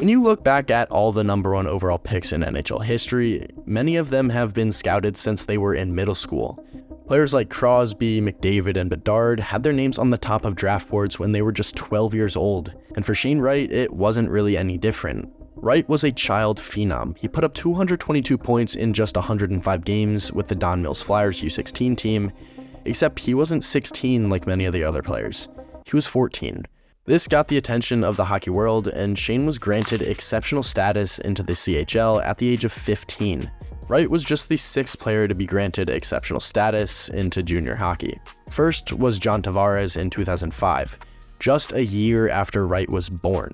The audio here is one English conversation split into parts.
When you look back at all the number 1 overall picks in NHL history, many of them have been scouted since they were in middle school. Players like Crosby, McDavid, and Bedard had their names on the top of draft boards when they were just 12 years old, and for Shane Wright, it wasn't really any different. Wright was a child phenom. He put up 222 points in just 105 games with the Don Mills Flyers U16 team, except he wasn't 16 like many of the other players. He was 14. This got the attention of the hockey world, and Shane was granted exceptional status into the CHL at the age of 15. Wright was just the 6th player to be granted exceptional status into junior hockey. First was John Tavares in 2005, just a year after Wright was born.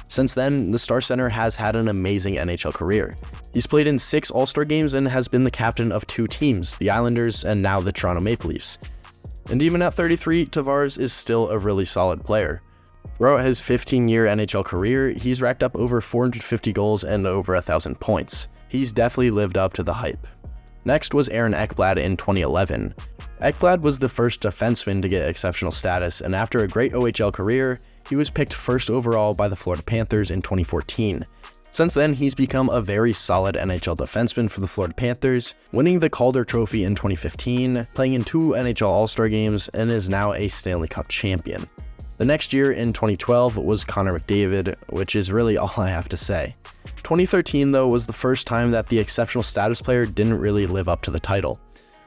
Since then, the Star Center has had an amazing NHL career. He's played in 6 All-Star games and has been the captain of 2 teams, the Islanders and now the Toronto Maple Leafs. And even at 33, Tavares is still a really solid player. Throughout his 15-year NHL career, he's racked up over 450 goals and over 1,000 points. He's definitely lived up to the hype. Next was Aaron Ekblad in 2011. Ekblad was the first defenseman to get exceptional status, and after a great OHL career, he was picked first overall by the Florida Panthers in 2014. Since then, he's become a very solid NHL defenseman for the Florida Panthers, winning the Calder Trophy in 2015, playing in 2 NHL All-Star games, and is now a Stanley Cup champion. The next year, in 2012, was Connor McDavid, which is really all I have to say. 2013, though, was the first time that the exceptional status player didn't really live up to the title.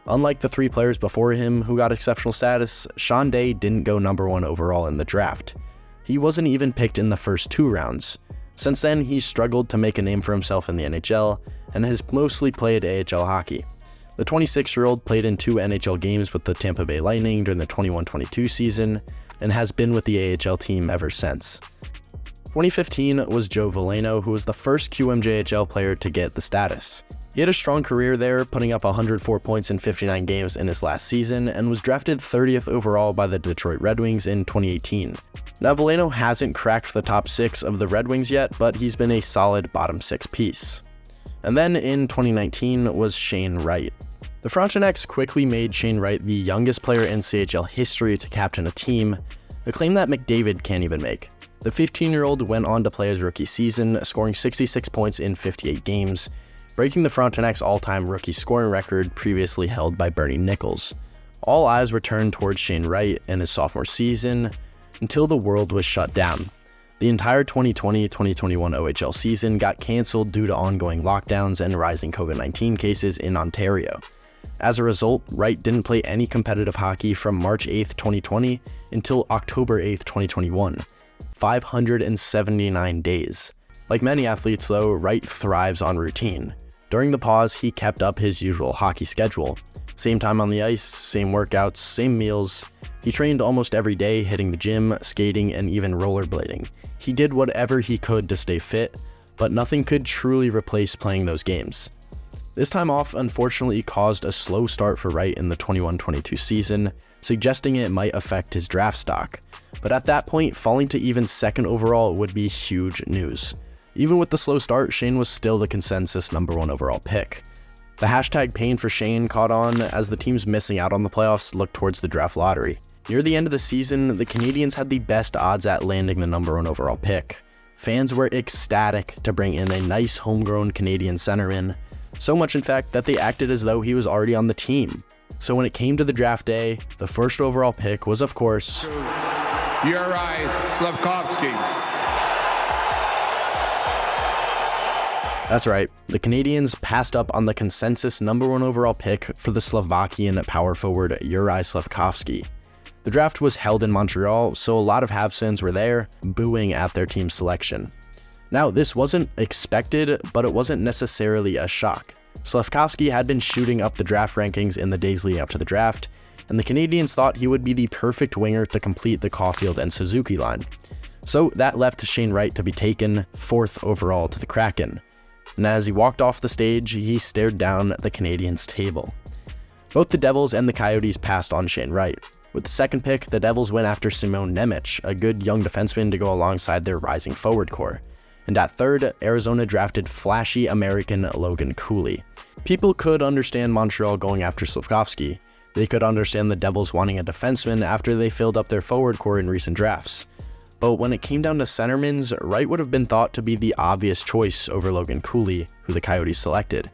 Unlike the 3 players before him who got exceptional status, Sean Day didn't go number 1 overall in the draft. He wasn't even picked in the first 2 rounds. Since then, he's struggled to make a name for himself in the NHL and has mostly played AHL hockey. The 26-year-old played in 2 NHL games with the Tampa Bay Lightning during the 21-22 season and has been with the AHL team ever since. 2015 was Joe Veleno, who was the first QMJHL player to get the status. He had a strong career there, putting up 104 points in 59 games in his last season, and was drafted 30th overall by the Detroit Red Wings in 2018. Now, Veleno hasn't cracked the top 6 of the Red Wings yet, but he's been a solid bottom 6 piece. And then in 2019 was Shane Wright. The Frontenacs quickly made Shane Wright the youngest player in CHL history to captain a team, a claim that McDavid can't even make. The 15-year-old went on to play his rookie season, scoring 66 points in 58 games, breaking the Frontenacs' all-time rookie scoring record previously held by Bernie Nichols. All eyes were turned towards Shane Wright in his sophomore season until the world was shut down. The entire 2020-2021 OHL season got cancelled due to ongoing lockdowns and rising COVID-19 cases in Ontario. As a result, Wright didn't play any competitive hockey from March 8, 2020 until October 8, 2021. 579 days. Like many athletes though, Wright thrives on routine. During the pause, he kept up his usual hockey schedule. Same time on the ice, same workouts, same meals. He trained almost every day, hitting the gym, skating, and even rollerblading. He did whatever he could to stay fit, but nothing could truly replace playing those games. This time off unfortunately caused a slow start for Wright in the 21-22 season, suggesting it might affect his draft stock. But at that point, falling to even 2nd overall would be huge news. Even with the slow start, Shane was still the consensus number 1 overall pick. The hashtag pain for Shane caught on as the teams missing out on the playoffs looked towards the draft lottery. Near the end of the season, the Canadiens had the best odds at landing the number 1 overall pick. Fans were ecstatic to bring in a nice homegrown Canadian centerman, so much in fact that they acted as though he was already on the team. So when it came to the draft day, the 1st overall pick was of course Wright, Slavkovsky. That's right, the Canadiens passed up on the consensus number 1 overall pick for the Slovakian power forward Juraj Slavkovsky. The draft was held in Montreal, so a lot of Habs were there, booing at their team selection. Now, this wasn't expected, but it wasn't necessarily a shock. Slavkovsky had been shooting up the draft rankings in the days leading up to the draft, and the Canadiens thought he would be the perfect winger to complete the Caulfield and Suzuki line. So that left Shane Wright to be taken 4th overall to the Kraken. And as he walked off the stage, he stared down at the Canadiens' table. Both the Devils and the Coyotes passed on Shane Wright. With the 2nd pick, the Devils went after Simon Nemec, a good young defenseman to go alongside their rising forward core. And at 3rd, Arizona drafted flashy American Logan Cooley. People could understand Montreal going after Slavkovsky. They could understand the Devils wanting a defenseman after they filled up their forward core in recent drafts. But when it came down to centermans, Wright would have been thought to be the obvious choice over Logan Cooley, who the Coyotes selected.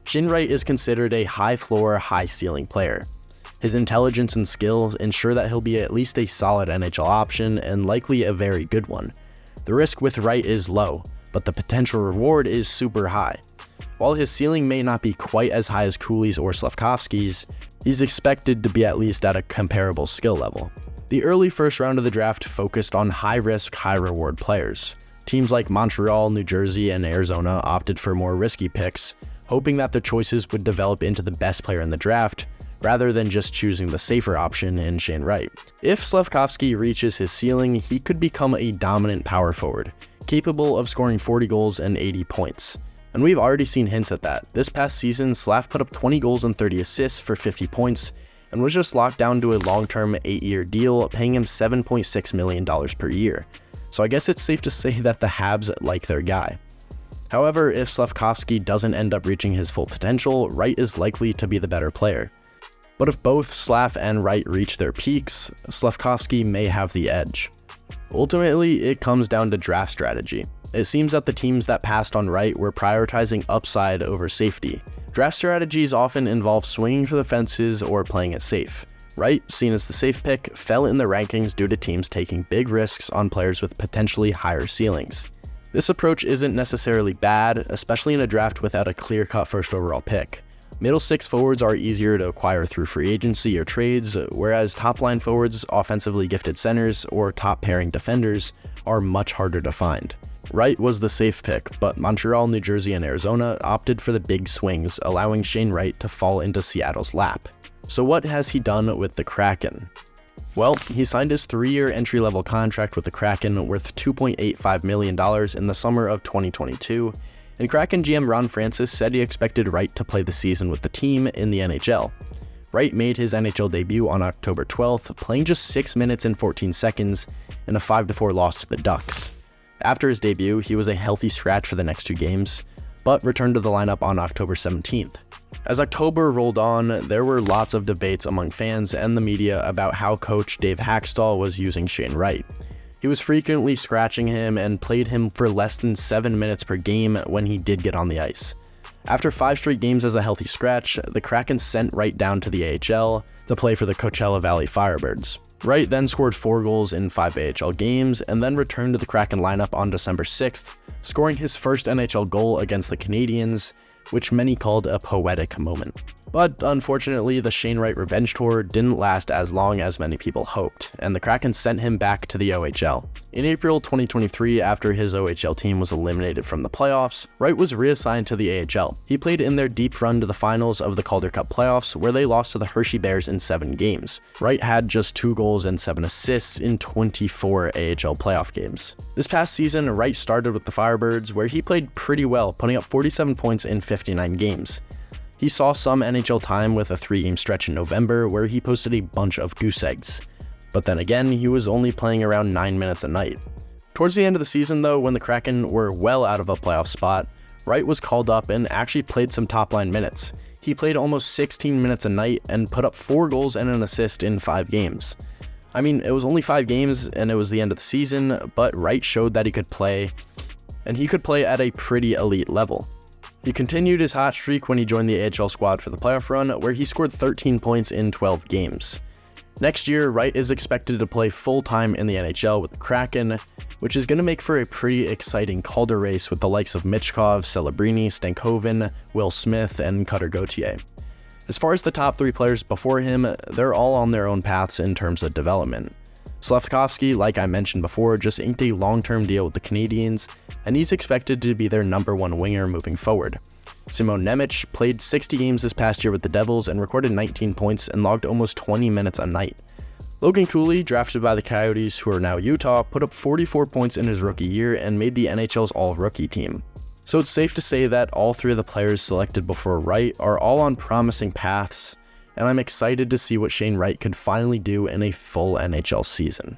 Shane Wright is considered a high-floor, high-ceiling player. His intelligence and skill ensure that he'll be at least a solid NHL option and likely a very good one. The risk with Wright is low, but the potential reward is super high. While his ceiling may not be quite as high as Cooley's or Slafkovsky's, he's expected to be at least at a comparable skill level. The early first round of the draft focused on high-risk, high-reward players. Teams like Montreal, New Jersey, and Arizona opted for more risky picks, hoping that their choices would develop into the best player in the draft, rather than just choosing the safer option in Shane Wright. If Slafkovsky reaches his ceiling, he could become a dominant power forward, capable of scoring 40 goals and 80 points. And we've already seen hints at that. This past season, Slav put up 20 goals and 30 assists for 50 points, and was just locked down to a long-term 8-year deal, paying him $7.6 million per year. So I guess it's safe to say that the Habs like their guy. However, if Slafkovsky doesn't end up reaching his full potential, Wright is likely to be the better player. But if both Slav and Wright reach their peaks, Slafkovsky may have the edge. Ultimately, it comes down to draft strategy. It seems that the teams that passed on Wright were prioritizing upside over safety. Draft strategies often involve swinging for the fences or playing it safe. Wright, seen as the safe pick, fell in the rankings due to teams taking big risks on players with potentially higher ceilings. This approach isn't necessarily bad, especially in a draft without a clear-cut first overall pick. Middle six forwards are easier to acquire through free agency or trades, whereas top-line forwards, offensively gifted centers, or top-pairing defenders are much harder to find. Wright was the safe pick, but Montreal, New Jersey, and Arizona opted for the big swings, allowing Shane Wright to fall into Seattle's lap. So what has he done with the Kraken? Well, he signed his 3-year entry-level contract with the Kraken worth $2.85 million in the summer of 2022, and Kraken GM Ron Francis said he expected Wright to play the season with the team in the NHL. Wright made his NHL debut on October 12th, playing just 6 minutes and 14 seconds in a 5-4 loss to the Ducks. After his debut, he was a healthy scratch for the next 2 games, but returned to the lineup on October 17th. As October rolled on, there were lots of debates among fans and the media about how coach Dave Hackstall was using Shane Wright. He was frequently scratching him and played him for less than 7 minutes per game when he did get on the ice. After 5 straight games as a healthy scratch, the Kraken sent Wright down to the AHL to play for the Coachella Valley Firebirds. Wright then scored 4 goals in 5 AHL games and then returned to the Kraken lineup on December 6th, scoring his first NHL goal against the Canadiens, which many called a poetic moment. But unfortunately, the Shane Wright revenge tour didn't last as long as many people hoped, and the Kraken sent him back to the OHL. In April 2023, after his OHL team was eliminated from the playoffs, Wright was reassigned to the AHL. He played in their deep run to the finals of the Calder Cup playoffs, where they lost to the Hershey Bears in 7 games. Wright had just 2 goals and 7 assists in 24 AHL playoff games. This past season, Wright started with the Firebirds, where he played pretty well, putting up 47 points in 59 games. He saw some NHL time with a 3-game stretch in November where he posted a bunch of goose eggs. But then again, he was only playing around 9 minutes a night. Towards the end of the season though, when the Kraken were well out of a playoff spot, Wright was called up and actually played some top-line minutes. He played almost 16 minutes a night and put up 4 goals and an assist in 5 games. I mean, it was only 5 games and it was the end of the season, but Wright showed that he could play, and he could play at a pretty elite level. He continued his hot streak when he joined the AHL squad for the playoff run, where he scored 13 points in 12 games. Next year, Wright is expected to play full-time in the NHL with the Kraken, which is going to make for a pretty exciting Calder race with the likes of Michkov, Celebrini, Stankoven, Will Smith, and Cutter Gauthier. As far as the top 3 players before him, they're all on their own paths in terms of development. Slafkovsky, like I mentioned before, just inked a long-term deal with the Canadiens, and he's expected to be their number 1 winger moving forward. Simon Nemec played 60 games this past year with the Devils and recorded 19 points and logged almost 20 minutes a night. Logan Cooley, drafted by the Coyotes, who are now Utah, put up 44 points in his rookie year and made the NHL's all-rookie team. So it's safe to say that all 3 of the players selected before Wright are all on promising paths, and I'm excited to see what Shane Wright could finally do in a full NHL season.